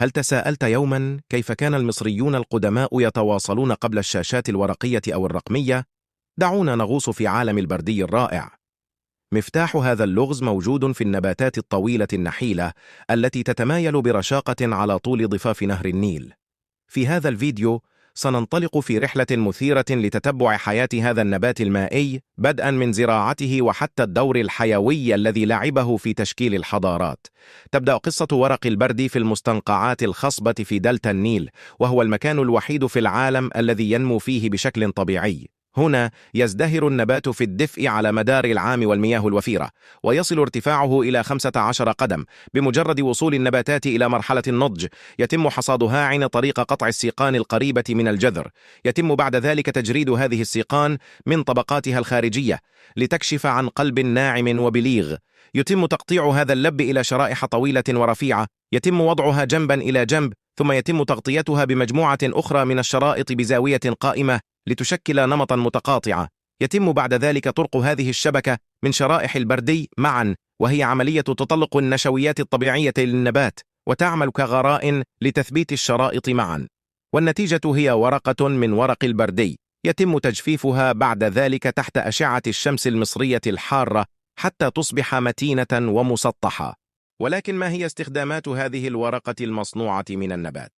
هل تساءلت يوما كيف كان المصريون القدماء يتواصلون قبل الشاشات الورقية أو الرقمية؟ دعونا نغوص في عالم البردي الرائع. مفتاح هذا اللغز موجود في النباتات الطويلة النحيلة التي تتمايل برشاقة على طول ضفاف نهر النيل. في هذا الفيديو سننطلق في رحلة مثيرة لتتبع حياة هذا النبات المائي، بدءا من زراعته وحتى الدور الحيوي الذي لعبه في تشكيل الحضارات. تبدأ قصة ورق البرد في المستنقعات الخصبة في دلتا النيل، وهو المكان الوحيد في العالم الذي ينمو فيه بشكل طبيعي. هنا يزدهر النبات في الدفء على مدار العام والمياه الوفيرة، ويصل ارتفاعه إلى 15 قدم. بمجرد وصول النباتات إلى مرحلة النضج يتم حصادها عن طريق قطع السيقان القريبة من الجذر. يتم بعد ذلك تجريد هذه السيقان من طبقاتها الخارجية لتكشف عن قلب ناعم وبليغ. يتم تقطيع هذا اللب إلى شرائح طويلة ورفيعة، يتم وضعها جنبا إلى جنب، ثم يتم تغطيتها بمجموعة أخرى من الشرائط بزاوية قائمة لتشكل نمطا متقاطعة. يتم بعد ذلك طرق هذه الشبكة من شرائح البردي معا، وهي عملية تطلق النشويات الطبيعية للنبات وتعمل كغراء لتثبيت الشرائط معا، والنتيجة هي ورقة من ورق البردي يتم تجفيفها بعد ذلك تحت أشعة الشمس المصرية الحارة حتى تصبح متينة ومسطحة. ولكن ما هي استخدامات هذه الورقة المصنوعة من النبات؟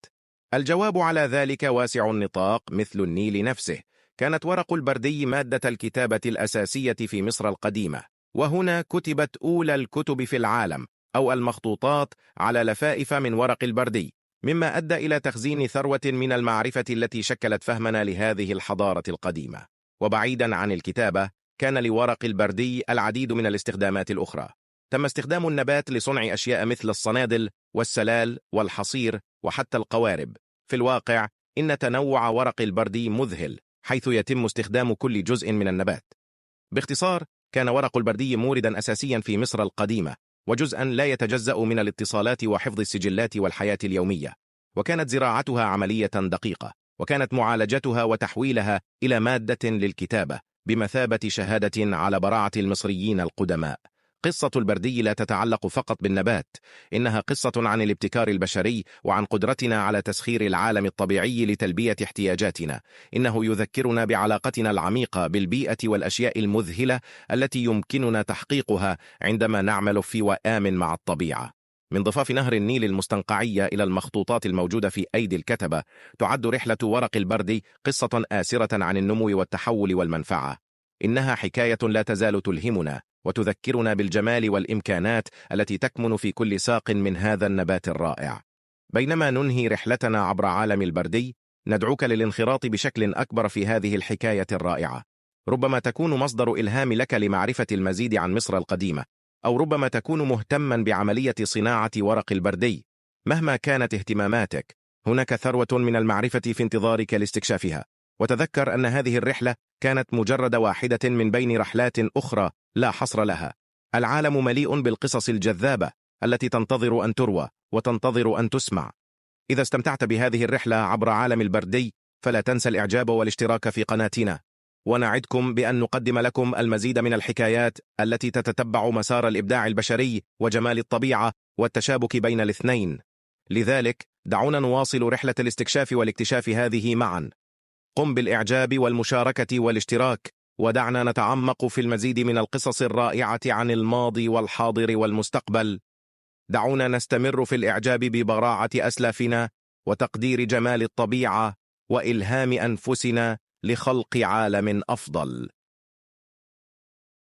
الجواب على ذلك واسع النطاق مثل النيل نفسه. كانت ورق البردي مادة الكتابة الأساسية في مصر القديمة، وهنا كتبت أولى الكتب في العالم أو المخطوطات على لفائف من ورق البردي، مما أدى إلى تخزين ثروة من المعرفة التي شكلت فهمنا لهذه الحضارة القديمة. وبعيدا عن الكتابة، كان لورق البردي العديد من الاستخدامات الأخرى. تم استخدام النبات لصنع أشياء مثل الصنادل والسلال والحصير وحتى القوارب. في الواقع إن تنوع ورق البردي مذهل، حيث يتم استخدام كل جزء من النبات. باختصار، كان ورق البردي موردا أساسيا في مصر القديمة، وجزءا لا يتجزأ من الاتصالات وحفظ السجلات والحياة اليومية. وكانت زراعتها عملية دقيقة، وكانت معالجتها وتحويلها إلى مادة للكتابة بمثابة شهادة على براعة المصريين القدماء. قصة البردي لا تتعلق فقط بالنبات، إنها قصة عن الابتكار البشري وعن قدرتنا على تسخير العالم الطبيعي لتلبية احتياجاتنا. إنه يذكرنا بعلاقتنا العميقة بالبيئة والأشياء المذهلة التي يمكننا تحقيقها عندما نعمل في وئام مع الطبيعة. من ضفاف نهر النيل المستنقعية إلى المخطوطات الموجودة في أيدي الكتبة، تعد رحلة ورق البردي قصة آسرة عن النمو والتحول والمنفعة. إنها حكاية لا تزال تلهمنا وتذكرنا بالجمال والإمكانات التي تكمن في كل ساق من هذا النبات الرائع. بينما ننهي رحلتنا عبر عالم البردي، ندعوك للانخراط بشكل أكبر في هذه الحكاية الرائعة. ربما تكون مصدر إلهام لك لمعرفة المزيد عن مصر القديمة، أو ربما تكون مهتما بعملية صناعة ورق البردي. مهما كانت اهتماماتك، هناك ثروة من المعرفة في انتظارك لاستكشافها. وتذكر أن هذه الرحلة كانت مجرد واحدة من بين رحلات أخرى لا حصر لها. العالم مليء بالقصص الجذابة التي تنتظر أن تروى وتنتظر أن تسمع. إذا استمتعت بهذه الرحلة عبر عالم البردي، فلا تنسى الإعجاب والاشتراك في قناتنا، ونعدكم بأن نقدم لكم المزيد من الحكايات التي تتتبع مسار الإبداع البشري وجمال الطبيعة والتشابك بين الاثنين. لذلك دعونا نواصل رحلة الاستكشاف والاكتشاف هذه معا. قم بالإعجاب والمشاركة والاشتراك، ودعنا نتعمق في المزيد من القصص الرائعة عن الماضي والحاضر والمستقبل. دعونا نستمر في الإعجاب ببراعة أسلافنا وتقدير جمال الطبيعة وإلهام أنفسنا لخلق عالم أفضل.